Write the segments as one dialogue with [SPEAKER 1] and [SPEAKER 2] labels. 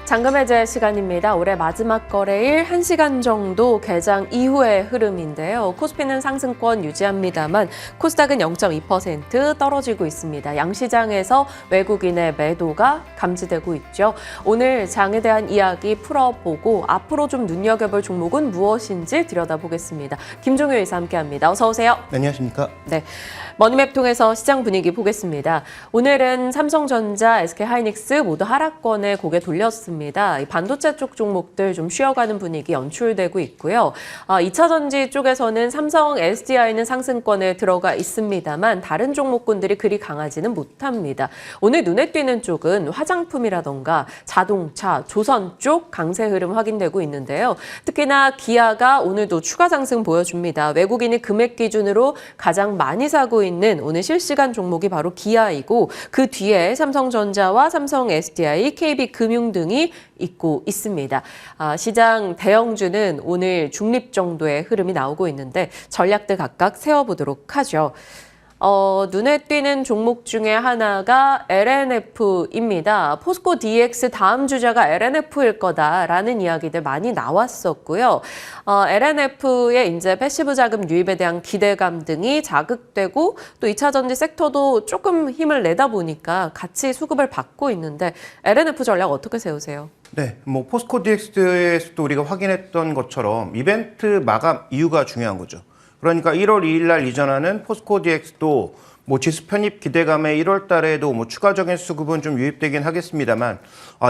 [SPEAKER 1] 잔금 해제 시간입니다. 올해 마지막 거래일 1시간 정도 개장 이후의 흐름인데요. 코스피는 상승권 유지합니다만 코스닥은 0.2% 떨어지고 있습니다. 양시장에서 외국인의 매도가 감지되고 있죠. 오늘 장에 대한 이야기 풀어보고 앞으로 좀 눈여겨볼 종목은 무엇인지 들여다보겠습니다. 김종효 의사 함께합니다. 어서 오세요.
[SPEAKER 2] 네, 안녕하십니까?
[SPEAKER 1] 네, 머니맵 통해서 시장 분위기 보겠습니다. 오늘은 삼성전자, SK하이닉스 모두 하락권에 고개 돌렸습니다. 이 반도체 쪽 종목들 좀 쉬어가는 분위기 연출되고 있고요. 2차 전지 쪽에서는 삼성 SDI는 상승권에 들어가 있습니다만 다른 종목군들이 그리 강하지는 못합니다. 오늘 눈에 띄는 쪽은 화장품이라던가 자동차, 조선 쪽 강세 흐름 확인되고 있는데요. 특히나 기아가 오늘도 추가 상승 보여줍니다. 외국인이 금액 기준으로 가장 많이 사고 있는 오늘 실시간 종목이 바로 기아이고 그 뒤에 삼성전자와 삼성 SDI, KB금융 등이 있고 있습니다. 시장 대형주는 오늘 중립 정도의 흐름이 나오고 있는데 전략들 각각 세워보도록 하죠. 눈에 띄는 종목 중에 하나가 LNF입니다. 포스코 DX 다음 주자가 LNF일 거다라는 이야기들 많이 나왔었고요. LNF의 이제 패시브 자금 유입에 대한 기대감 등이 자극되고 또 2차 전지 섹터도 조금 힘을 내다 보니까 같이 수급을 받고 있는데 LNF 전략 어떻게 세우세요?
[SPEAKER 2] 네, 뭐 포스코 DX에서도 우리가 확인했던 것처럼 이벤트 마감 이유가 중요한 거죠. 그러니까 1월 2일 날 이전하는 포스코 DX도 뭐 지수 편입 기대감에 1월 달에도 뭐 추가적인 수급은 좀 유입되긴 하겠습니다만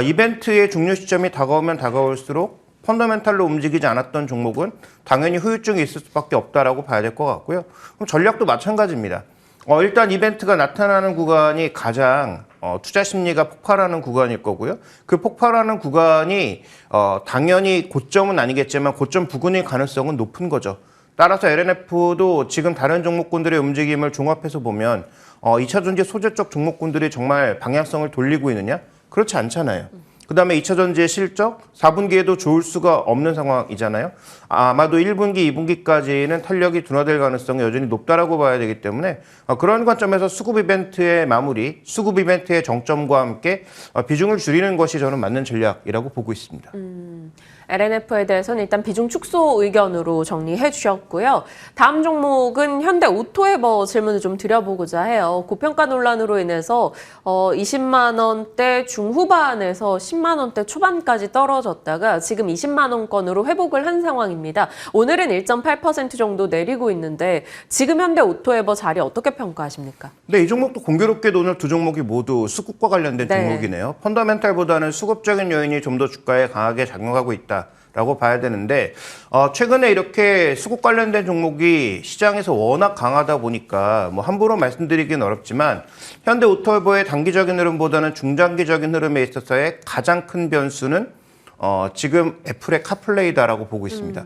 [SPEAKER 2] 이벤트의 종료 시점이 다가오면 다가올수록 펀더멘탈로 움직이지 않았던 종목은 당연히 후유증이 있을 수밖에 없다라고 봐야 될 것 같고요. 그럼 전략도 마찬가지입니다. 일단 이벤트가 나타나는 구간이 가장 투자 심리가 폭발하는 구간일 거고요. 그 폭발하는 구간이 당연히 고점은 아니겠지만 고점 부근일 가능성은 높은 거죠. 따라서 LNF도 지금 다른 종목군들의 움직임을 종합해서 보면 2차 전지 소재 쪽 종목군들이 정말 방향성을 돌리고 있느냐? 그렇지 않잖아요. 그다음에 2차 전지의 실적 4분기에도 좋을 수가 없는 상황이잖아요. 아마도 1분기, 2분기까지는 탄력이 둔화될 가능성이 여전히 높다라고 봐야 되기 때문에 그런 관점에서 수급 이벤트의 마무리, 수급 이벤트의 정점과 함께 비중을 줄이는 것이 저는 맞는 전략이라고 보고 있습니다.
[SPEAKER 1] LNF에 대해서는 일단 비중 축소 의견으로 정리해 주셨고요. 다음 종목은 현대 오토에버 질문을 좀 드려보고자 해요. 고평가 논란으로 인해서 20만 원대 중후반에서 10만 원대 초반까지 떨어졌다가 지금 20만 원권으로 회복을 한 상황입니다. 오늘은 1.8% 정도 내리고 있는데 지금 현대 오토에버 자리 어떻게 평가하십니까?
[SPEAKER 2] 네, 이 종목도 공교롭게도 오늘 두 종목이 모두 수급과 관련된
[SPEAKER 1] 네.
[SPEAKER 2] 종목이네요. 펀더멘탈보다는 수급적인 요인이 좀 더 주가에 강하게 작용하고 있다라고 봐야 되는데 최근에 이렇게 수급 관련된 종목이 시장에서 워낙 강하다 보니까 뭐 함부로 말씀드리기는 어렵지만 현대 오토에버의 단기적인 흐름보다는 중장기적인 흐름에 있어서의 가장 큰 변수는 지금 애플의 카플레이다라고 보고 있습니다.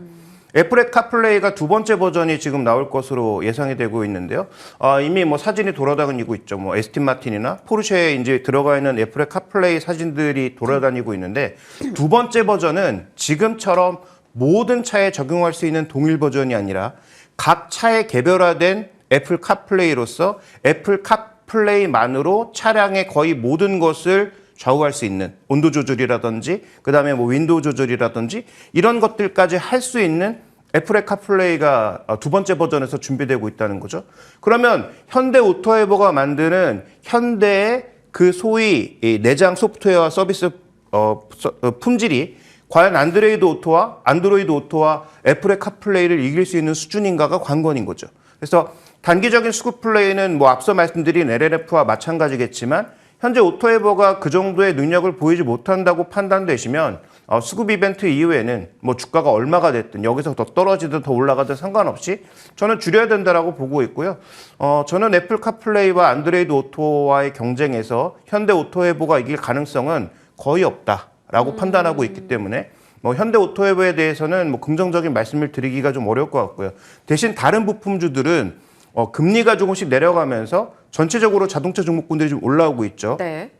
[SPEAKER 2] 애플의 카플레이가 두 번째 버전이 지금 나올 것으로 예상이 되고 있는데요. 이미 뭐 사진이 돌아다니고 있죠. 뭐 에스틴 마틴이나 포르쉐에 이제 들어가 있는 애플의 카플레이 사진들이 돌아다니고 있는데 두 번째 버전은 지금처럼 모든 차에 적용할 수 있는 동일 버전이 아니라 각 차에 개별화된 애플 카플레이로서 애플 카플레이만으로 차량의 거의 모든 것을 좌우할 수 있는 온도 조절이라든지 그다음에 뭐 윈도우 조절이라든지 이런 것들까지 할 수 있는 애플의 카플레이가 두 번째 버전에서 준비되고 있다는 거죠. 그러면 현대 오토에버가 만드는 현대의 그 소위 내장 소프트웨어와 서비스 품질이 과연 안드로이드 오토와 애플의 카플레이를 이길 수 있는 수준인가가 관건인 거죠. 그래서 단기적인 수급 플레이는 뭐 앞서 말씀드린 LNF와 마찬가지겠지만 현재 오토에버가 그 정도의 능력을 보이지 못한다고 판단되시면 수급 이벤트 이후에는 뭐 주가가 얼마가 됐든 여기서 더 떨어지든 더 올라가든 상관없이 저는 줄여야 된다라고 보고 있고요. 저는 애플 카플레이와 안드로이드 오토와의 경쟁에서 현대 오토에버가 이길 가능성은 거의 없다라고 판단하고 있기 때문에 뭐 현대 오토에버에 대해서는 뭐 긍정적인 말씀을 드리기가 좀 어려울 것 같고요. 대신 다른 부품주들은 금리가 조금씩 내려가면서 전체적으로 자동차 종목군들이 좀 올라오고 있죠.
[SPEAKER 1] 네.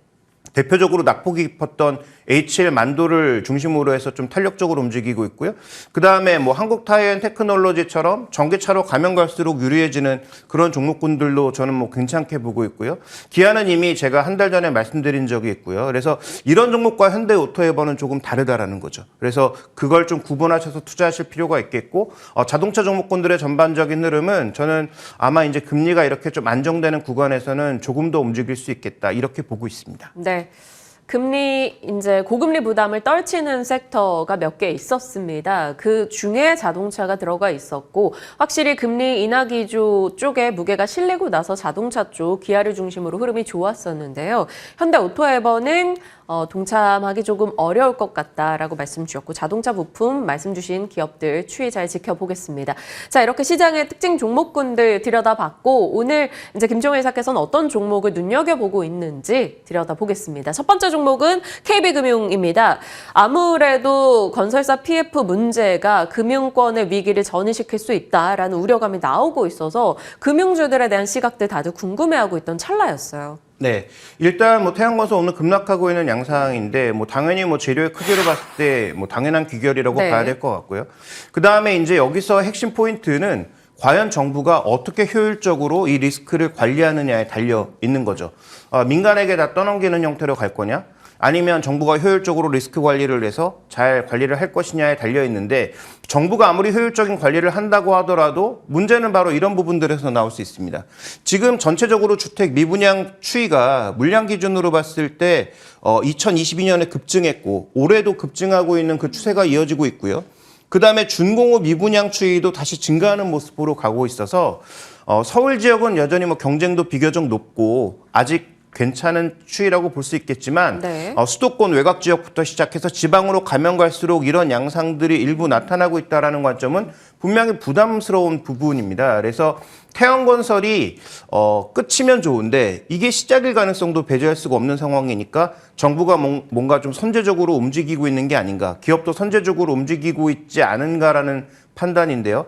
[SPEAKER 2] 대표적으로 낙폭이 깊었던 HL 만도를 중심으로 해서 좀 탄력적으로 움직이고 있고요. 그다음에 뭐 한국타이어앤테크놀로지처럼 전기차로 가면 갈수록 유리해지는 그런 종목군들도 저는 뭐 괜찮게 보고 있고요. 기아는 이미 제가 한 달 전에 말씀드린 적이 있고요. 그래서 이런 종목과 현대오토에버는 조금 다르다라는 거죠. 그래서 그걸 좀 구분하셔서 투자하실 필요가 있겠고 자동차 종목군들의 전반적인 흐름은 저는 아마 이제 금리가 이렇게 좀 안정되는 구간에서는 조금 더 움직일 수 있겠다 이렇게 보고 있습니다.
[SPEAKER 1] 네. 금리, 이제 고금리 부담을 떨치는 섹터가 몇 개 있었습니다. 그 중에 자동차가 들어가 있었고, 확실히 금리 인하 기조 쪽에 무게가 실리고 나서 자동차 쪽 기아를 중심으로 흐름이 좋았었는데요. 현대오토에버는 동참하기 조금 어려울 것 같다라고 말씀 주셨고, 자동차 부품 말씀 주신 기업들 추이 잘 지켜보겠습니다. 자, 이렇게 시장의 특징 종목군들 들여다봤고, 오늘 이제 김종일 사께서는 어떤 종목을 눈여겨보고 있는지 들여다보겠습니다. 첫 번째 종목은 KB금융입니다. 아무래도 건설사 PF 문제가 금융권의 위기를 전이시킬 수 있다라는 우려감이 나오고 있어서 금융주들에 대한 시각들 다들 궁금해하고 있던 찰나였어요.
[SPEAKER 2] 네, 일단 뭐 태양건설 오늘 급락하고 있는 양상인데 뭐 당연히 뭐 재료의 크기로 봤을 때 뭐 당연한 귀결이라고
[SPEAKER 1] 네.
[SPEAKER 2] 봐야 될 것 같고요. 그 다음에 이제 여기서 핵심 포인트는 과연 정부가 어떻게 효율적으로 이 리스크를 관리하느냐에 달려 있는 거죠. 민간에게 다 떠넘기는 형태로 갈 거냐? 아니면 정부가 효율적으로 리스크 관리를 해서 잘 관리를 할 것이냐에 달려 있는데 정부가 아무리 효율적인 관리를 한다고 하더라도 문제는 바로 이런 부분들에서 나올 수 있습니다. 지금 전체적으로 주택 미분양 추이가 물량 기준으로 봤을 때 2022년에 급증했고 올해도 급증하고 있는 그 추세가 이어지고 있고요. 그다음에 준공업 미분양 추이도 다시 증가하는 모습으로 가고 있어서 서울 지역은 여전히 뭐 경쟁도 비교적 높고 아직 괜찮은 추이라고 볼 수 있겠지만
[SPEAKER 1] 네.
[SPEAKER 2] 수도권 외곽 지역부터 시작해서 지방으로 가면 갈수록 이런 양상들이 일부 나타나고 있다는 관점은 분명히 부담스러운 부분입니다. 그래서 태양건설이 끝이면 좋은데 이게 시작일 가능성도 배제할 수가 없는 상황이니까 정부가 뭔가 좀 선제적으로 움직이고 있는 게 아닌가, 기업도 선제적으로 움직이고 있지 않은가라는 판단인데요.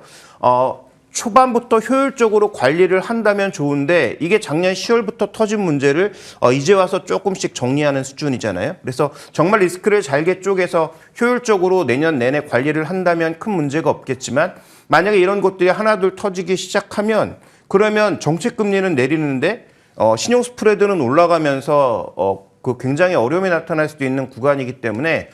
[SPEAKER 2] 초반부터 효율적으로 관리를 한다면 좋은데 이게 작년 10월부터 터진 문제를 이제 와서 조금씩 정리하는 수준이잖아요. 그래서 정말 리스크를 잘게 쪼개서 효율적으로 내년 내내 관리를 한다면 큰 문제가 없겠지만 만약에 이런 것들이 하나둘 터지기 시작하면 그러면 정책금리는 내리는데 신용 스프레드는 올라가면서 그 굉장히 어려움이 나타날 수도 있는 구간이기 때문에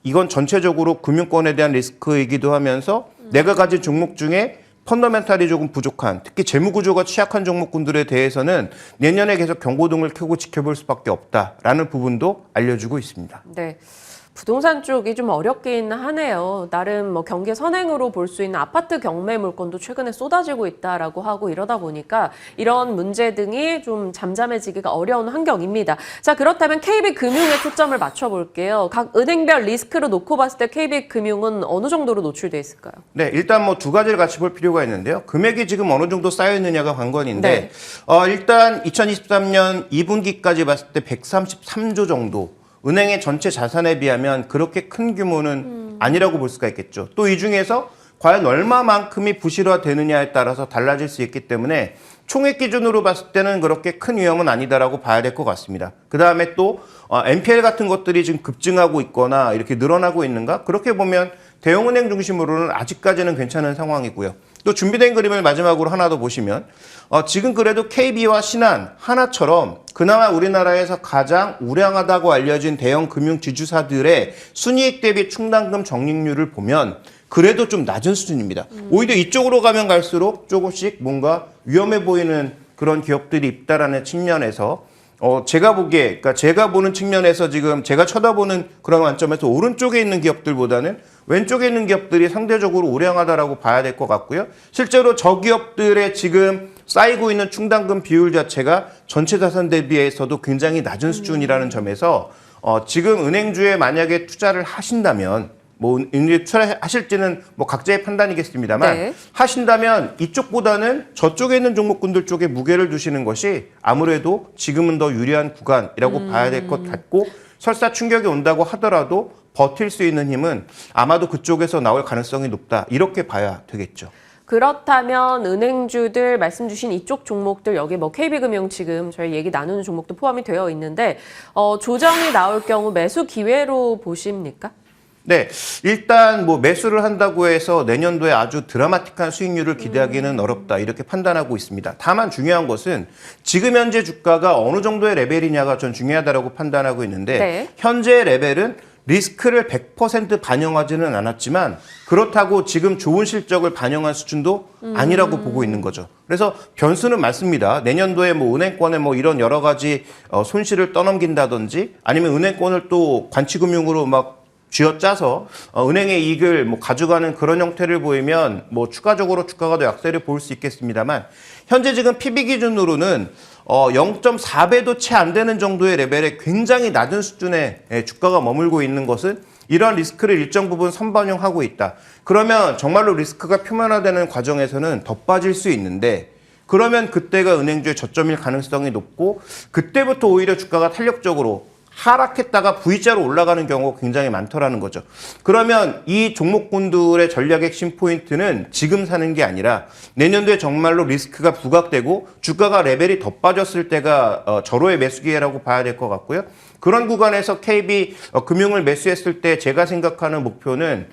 [SPEAKER 2] 이건 전체적으로 금융권에 대한 리스크이기도 하면서 내가 가진 종목 중에 펀더멘탈이 조금 부족한, 특히 재무구조가 취약한 종목군들에 대해서는 내년에 계속 경고등을 켜고 지켜볼 수밖에 없다라는 부분도 알려주고 있습니다.
[SPEAKER 1] 네. 부동산 쪽이 좀 어렵긴 하네요. 나름 뭐 경기 선행으로 볼 수 있는 아파트 경매 물건도 최근에 쏟아지고 있다라고 하고 이러다 보니까 이런 문제 등이 좀 잠잠해지기가 어려운 환경입니다. 자, 그렇다면 KB금융에 초점을 맞춰볼게요. 각 은행별 리스크로 놓고 봤을 때 KB금융은 어느 정도로 노출돼 있을까요?
[SPEAKER 2] 네, 일단 뭐 두 가지를 같이 볼 필요가 있는데요. 금액이 지금 어느 정도 쌓여 있느냐가 관건인데
[SPEAKER 1] 네.
[SPEAKER 2] 일단 2023년 2분기까지 봤을 때 133조 정도. 은행의 전체 자산에 비하면 그렇게 큰 규모는 아니라고 볼 수가 있겠죠. 또 이 중에서 과연 얼마만큼이 부실화되느냐에 따라서 달라질 수 있기 때문에 총액 기준으로 봤을 때는 그렇게 큰 위험은 아니다라고 봐야 될 것 같습니다. 그다음에 또 NPL 같은 것들이 지금 급증하고 있거나 이렇게 늘어나고 있는가? 그렇게 보면 대형은행 중심으로는 아직까지는 괜찮은 상황이고요. 또 준비된 그림을 마지막으로 하나 더 보시면 지금 그래도 KB와 신한, 하나처럼 그나마 우리나라에서 가장 우량하다고 알려진 대형 금융 지주사들의 순이익 대비 충당금 적립률을 보면 그래도 좀 낮은 수준입니다. 오히려 이쪽으로 가면 갈수록 조금씩 뭔가 위험해 보이는 그런 기업들이 있다라는 측면에서 제가 보기에, 그러니까 제가 보는 측면에서 지금 제가 쳐다보는 그런 관점에서 오른쪽에 있는 기업들보다는 왼쪽에 있는 기업들이 상대적으로 우량하다라고 봐야 될 것 같고요. 실제로 저 기업들의 지금 쌓이고 있는 충당금 비율 자체가 전체 자산 대비해서도 굉장히 낮은 수준이라는 점에서 지금 은행주에 만약에 투자를 하신다면 뭐 은행주에 투자하실지는 뭐 각자의 판단이겠습니다만
[SPEAKER 1] 네.
[SPEAKER 2] 하신다면 이쪽보다는 저쪽에 있는 종목군들 쪽에 무게를 두시는 것이 아무래도 지금은 더 유리한 구간이라고 봐야 될 것 같고 설사 충격이 온다고 하더라도 버틸 수 있는 힘은 아마도 그쪽에서 나올 가능성이 높다. 이렇게 봐야 되겠죠.
[SPEAKER 1] 그렇다면 은행주들 말씀 주신 이쪽 종목들 여기 뭐 KB금융 지금 저희 얘기 나누는 종목도 포함이 되어 있는데 조정이 나올 경우 매수 기회로 보십니까?
[SPEAKER 2] 네, 일단 뭐 매수를 한다고 해서 내년도에 아주 드라마틱한 수익률을 기대하기는 어렵다 이렇게 판단하고 있습니다. 다만 중요한 것은 지금 현재 주가가 어느 정도의 레벨이냐가 전 중요하다고 판단하고 있는데
[SPEAKER 1] 네.
[SPEAKER 2] 현재 레벨은 리스크를 100% 반영하지는 않았지만 그렇다고 지금 좋은 실적을 반영한 수준도 아니라고 보고 있는 거죠. 그래서 변수는 많습니다. 내년도에 뭐 은행권에 뭐 이런 여러 가지 손실을 떠넘긴다든지 아니면 은행권을 또 관치금융으로 막 쥐어짜서 은행의 이익을 뭐 가져가는 그런 형태를 보이면 뭐 추가적으로 주가가 더 약세를 보일 수 있겠습니다만 현재 지금 PB 기준으로는 0.4배도 채 안 되는 정도의 레벨에 굉장히 낮은 수준의 주가가 머물고 있는 것은 이러한 리스크를 일정 부분 선반영하고 있다. 그러면 정말로 리스크가 표면화되는 과정에서는 더 빠질 수 있는데 그러면 그때가 은행주의 저점일 가능성이 높고 그때부터 오히려 주가가 탄력적으로 하락했다가 V자로 올라가는 경우가 굉장히 많더라는 거죠. 그러면 이 종목군들의 전략의 핵심 포인트는 지금 사는 게 아니라 내년도에 정말로 리스크가 부각되고 주가가 레벨이 더 빠졌을 때가 절호의 매수 기회라고 봐야 될 것 같고요. 그런 구간에서 KB 금융을 매수했을 때 제가 생각하는 목표는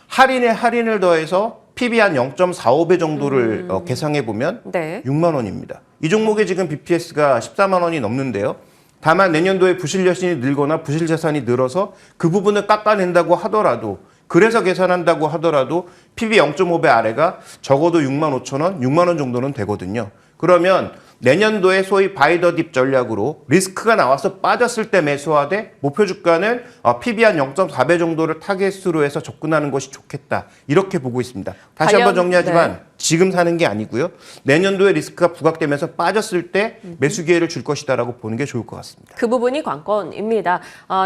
[SPEAKER 2] 할인에 할인을 더해서 PB 한 0.45배 정도를 계상해 보면
[SPEAKER 1] 네.
[SPEAKER 2] 6만 원입니다. 이 종목의 지금 BPS가 14만 원이 넘는데요. 다만 내년도에 부실 여신이 늘거나 부실 자산이 늘어서 그 부분을 깎아낸다고 하더라도 그래서 계산한다고 하더라도 PB 0.5배 아래가 적어도 6만 5천 원, 6만 원 정도는 되거든요. 그러면 내년도에 소위 바이더딥 전략으로 리스크가 나와서 빠졌을 때 매수하되 목표 주가는 PB 한 0.4배 정도를 타겟으로 해서 접근하는 것이 좋겠다. 이렇게 보고 있습니다. 다시 한번 정리하지만
[SPEAKER 1] 네.
[SPEAKER 2] 지금 사는 게 아니고요. 내년도에 리스크가 부각되면서 빠졌을 때 매수 기회를 줄 것이다라고 보는 게 좋을 것 같습니다.
[SPEAKER 1] 그 부분이 관건입니다.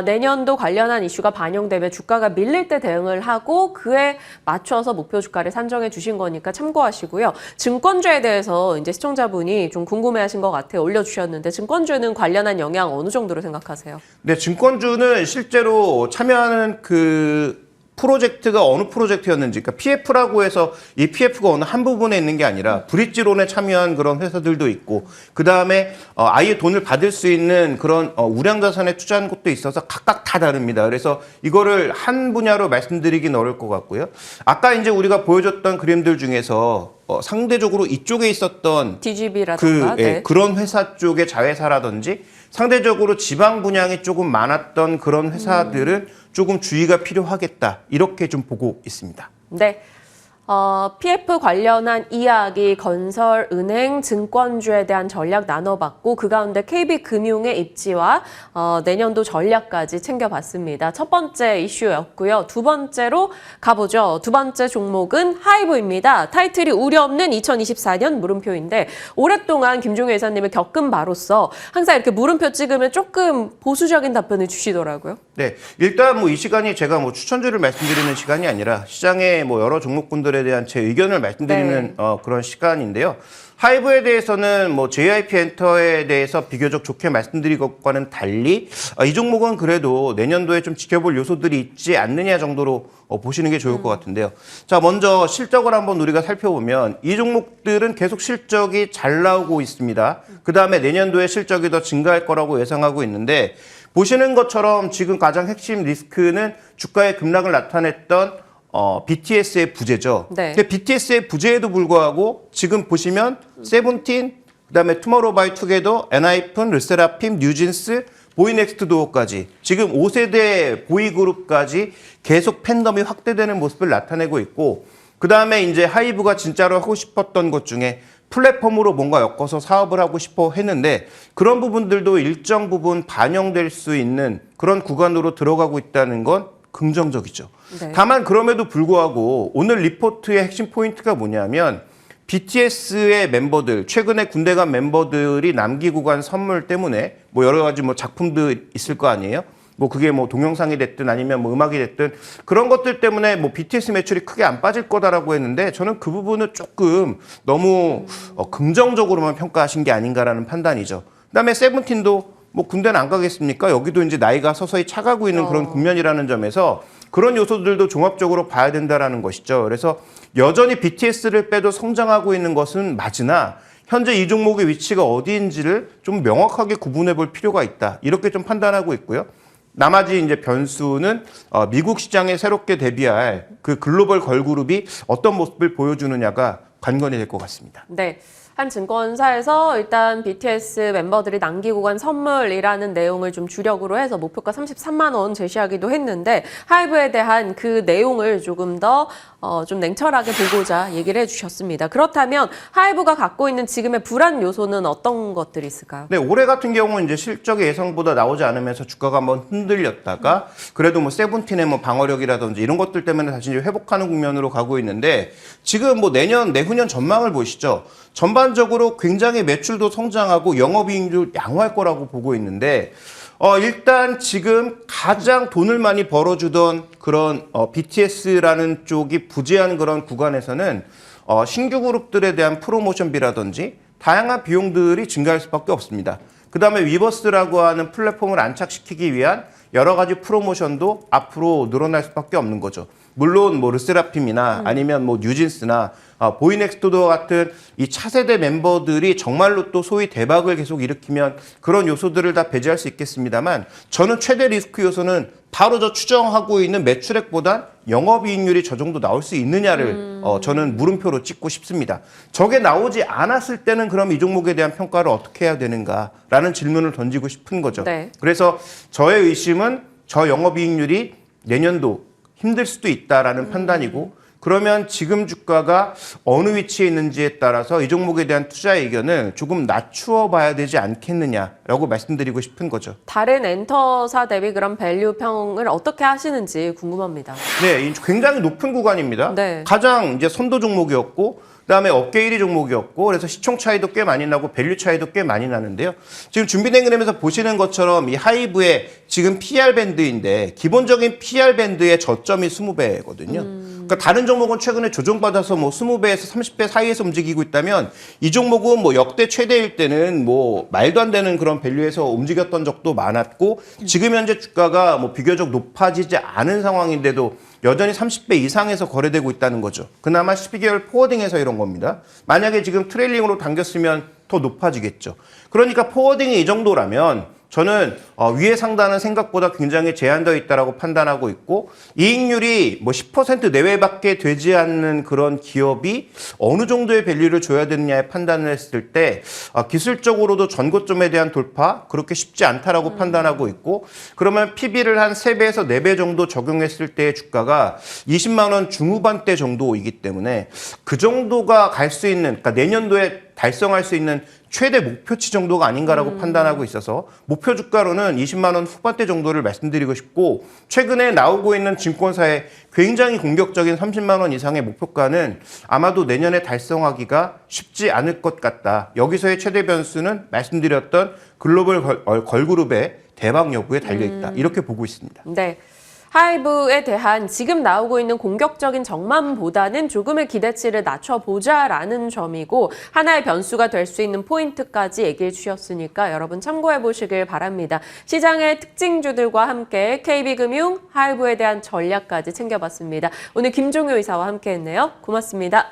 [SPEAKER 1] 내년도 관련한 이슈가 반영되면 주가가 밀릴 때 대응을 하고 그에 맞춰서 목표 주가를 산정해 주신 거니까 참고하시고요. 증권주에 대해서 이제 시청자분이 좀 궁금해하신 것 같아요. 올려주셨는데 증권주는 관련한 영향 어느 정도로 생각하세요?
[SPEAKER 2] 네, 증권주는 실제로 참여하는 그 프로젝트가 어느 프로젝트였는지, 그러니까 PF라고 해서 이 PF가 어느 한 부분에 있는 게 아니라 브릿지론에 참여한 그런 회사들도 있고, 그 다음에 아예 돈을 받을 수 있는 그런 우량자산에 투자한 곳도 있어서 각각 다 다릅니다. 그래서 이거를 한 분야로 말씀드리긴 어려울 것 같고요. 아까 이제 우리가 보여줬던 그림들 중에서 상대적으로 이쪽에 있었던
[SPEAKER 1] DGB라든가
[SPEAKER 2] 그런 회사 쪽의 자회사라든지 상대적으로 지방 분양이 조금 많았던 그런 회사들은 조금 주의가 필요하겠다. 이렇게 좀 보고 있습니다.
[SPEAKER 1] 네. PF 관련한 이야기, 건설, 은행, 증권주에 대한 전략 나눠봤고 그 가운데 KB금융의 입지와 내년도 전략까지 챙겨봤습니다. 첫 번째 이슈였고요. 두 번째로 가보죠. 두 번째 종목은 하이브입니다. 타이틀이 우려 없는 2024년 물음표인데 오랫동안 김종효 회사님을 겪은 바로서 항상 이렇게 물음표 찍으면 조금 보수적인 답변을 주시더라고요.
[SPEAKER 2] 네, 일단 뭐 이 시간이 제가 뭐 추천주를 말씀드리는 시간이 아니라 시장의 뭐 여러 종목군들에 대한 제 의견을 말씀드리는 그런 시간인데요. 하이브에 대해서는 뭐 JYP 엔터에 대해서 비교적 좋게 말씀드린 것과는 달리 이 종목은 그래도 내년도에 좀 지켜볼 요소들이 있지 않느냐 정도로 보시는 게 좋을 것 같은데요. 자, 먼저 실적을 한번 우리가 살펴보면 이 종목들은 계속 실적이 잘 나오고 있습니다. 그 다음에 내년도에 실적이 더 증가할 거라고 예상하고 있는데 보시는 것처럼 지금 가장 핵심 리스크는 주가의 급락을 나타냈던 BTS의 부재죠.
[SPEAKER 1] 네.
[SPEAKER 2] 근데 BTS의 부재에도 불구하고 지금 보시면 세븐틴, 그다음에 투모로우바이투게더, 엔하이픈, 르세라핌, 뉴진스, 보이넥스트도어까지 지금 5세대 보이그룹까지 계속 팬덤이 확대되는 모습을 나타내고 있고 그다음에 이제 하이브가 진짜로 하고 싶었던 것 중에 플랫폼으로 뭔가 엮어서 사업을 하고 싶어 했는데 그런 부분들도 일정 부분 반영될 수 있는 그런 구간으로 들어가고 있다는 건 긍정적이죠.
[SPEAKER 1] 네.
[SPEAKER 2] 다만 그럼에도 불구하고 오늘 리포트의 핵심 포인트가 뭐냐면 BTS의 멤버들, 최근에 군대 간 멤버들이 남기고 간 선물 때문에 뭐 여러 가지 뭐 작품도 있을 거 아니에요? 뭐 그게 뭐 동영상이 됐든 아니면 뭐 음악이 됐든 그런 것들 때문에 뭐 BTS 매출이 크게 안 빠질 거다라고 했는데 저는 그 부분은 조금 너무 긍정적으로만 평가하신 게 아닌가라는 판단이죠. 그다음에 세븐틴도 뭐 군대는 안 가겠습니까? 여기도 이제 나이가 서서히 차가고 있는 그런 국면이라는 점에서 그런 요소들도 종합적으로 봐야 된다라는 것이죠. 그래서 여전히 BTS를 빼도 성장하고 있는 것은 맞으나 현재 이 종목의 위치가 어디인지를 좀 명확하게 구분해 볼 필요가 있다. 이렇게 좀 판단하고 있고요. 나머지 이제 변수는 미국 시장에 새롭게 데뷔할 그 글로벌 걸그룹이 어떤 모습을 보여주느냐가 관건이 될 것 같습니다.
[SPEAKER 1] 네. 한 증권사에서 일단 BTS 멤버들이 남기고 간 선물이라는 내용을 좀 주력으로 해서 목표가 33만 원 제시하기도 했는데 하이브에 대한 그 내용을 조금 더 좀 냉철하게 보고자 얘기를 해주셨습니다. 그렇다면 하이브가 갖고 있는 지금의 불안 요소는 어떤 것들이 있을까요?
[SPEAKER 2] 네, 올해 같은 경우는 이제 실적이 예상보다 나오지 않으면서 주가가 한번 흔들렸다가 그래도 뭐 세븐틴의 뭐 방어력이라든지 이런 것들 때문에 다시 이제 회복하는 국면으로 가고 있는데 지금 뭐 내년, 내후년 전망을 보시죠. 전반적으로 굉장히 매출도 성장하고 영업이익률 양호할 거라고 보고 있는데 일단 지금 가장 돈을 많이 벌어주던 그런 BTS라는 쪽이 부재한 그런 구간에서는 신규 그룹들에 대한 프로모션비라든지 다양한 비용들이 증가할 수밖에 없습니다. 그 다음에 위버스라고 하는 플랫폼을 안착시키기 위한 여러 가지 프로모션도 앞으로 늘어날 수밖에 없는 거죠. 물론 뭐 르세라핌이나 아니면 뭐 뉴진스나 보이넥스트도 같은 이 차세대 멤버들이 정말로 또 소위 대박을 계속 일으키면 그런 요소들을 다 배제할 수 있겠습니다만 저는 최대 리스크 요소는 바로 저 추정하고 있는 매출액보다 영업이익률이 저 정도 나올 수 있느냐를 저는 물음표로 찍고 싶습니다. 저게 나오지 않았을 때는 그럼 이 종목에 대한 평가를 어떻게 해야 되는가라는 질문을 던지고 싶은 거죠.
[SPEAKER 1] 네.
[SPEAKER 2] 그래서 저의 의심은 저 영업이익률이 내년도 힘들 수도 있다라는 판단이고 그러면 지금 주가가 어느 위치에 있는지에 따라서 이 종목에 대한 투자 의견을 조금 낮추어 봐야 되지 않겠느냐라고 말씀드리고 싶은 거죠.
[SPEAKER 1] 다른 엔터사 대비 그런 밸류 평을 어떻게 하시는지 궁금합니다.
[SPEAKER 2] 네, 굉장히 높은 구간입니다.
[SPEAKER 1] 네.
[SPEAKER 2] 가장 이제 선도 종목이었고 그다음에 업계 1위 종목이었고 그래서 시총 차이도 꽤 많이 나고 밸류 차이도 꽤 많이 나는데요. 지금 준비된 그림에서 보시는 것처럼 이 하이브의 지금 PR 밴드인데 기본적인 PR 밴드의 저점이 20배거든요. 그러니까 다른 종목은 최근에 조정받아서 뭐 20배에서 30배 사이에서 움직이고 있다면 이 종목은 뭐 역대 최대일 때는 뭐 말도 안 되는 그런 밸류에서 움직였던 적도 많았고 지금 현재 주가가 뭐 비교적 높아지지 않은 상황인데도 여전히 30배 이상에서 거래되고 있다는 거죠. 그나마 12개월 포워딩에서 이런 겁니다. 만약에 지금 트레일링으로 당겼으면 더 높아지겠죠. 그러니까 포워딩이 이 정도라면 저는 위의 상단은 생각보다 굉장히 제한되어 있다라고 판단하고 있고 이익률이 뭐 10% 내외밖에 되지 않는 그런 기업이 어느 정도의 밸류를 줘야 되느냐에 판단을 했을 때 기술적으로도 전고점에 대한 돌파 그렇게 쉽지 않다라고 판단하고 있고 그러면 PB를 한 3배에서 4배 정도 적용했을 때의 주가가 20만 원 중후반대 정도이기 때문에 그 정도가 갈 수 있는 그러니까 내년도에 달성할 수 있는 최대 목표치 정도가 아닌가라고 판단하고 있어서 목표 주가로는 20만 원 후반대 정도를 말씀드리고 싶고 최근에 나오고 있는 증권사의 굉장히 공격적인 30만 원 이상의 목표가는 아마도 내년에 달성하기가 쉽지 않을 것 같다. 여기서의 최대 변수는 말씀드렸던 글로벌 걸그룹의 대박 여부에 달려있다. 이렇게 보고 있습니다.
[SPEAKER 1] 네. 하이브에 대한 지금 나오고 있는 공격적인 전망보다는 조금의 기대치를 낮춰보자라는 점이고 하나의 변수가 될 수 있는 포인트까지 얘기해 주셨으니까 여러분 참고해 보시길 바랍니다. 시장의 특징주들과 함께 KB금융, 하이브에 대한 전략까지 챙겨봤습니다. 오늘 김종효 이사와 함께했네요. 고맙습니다.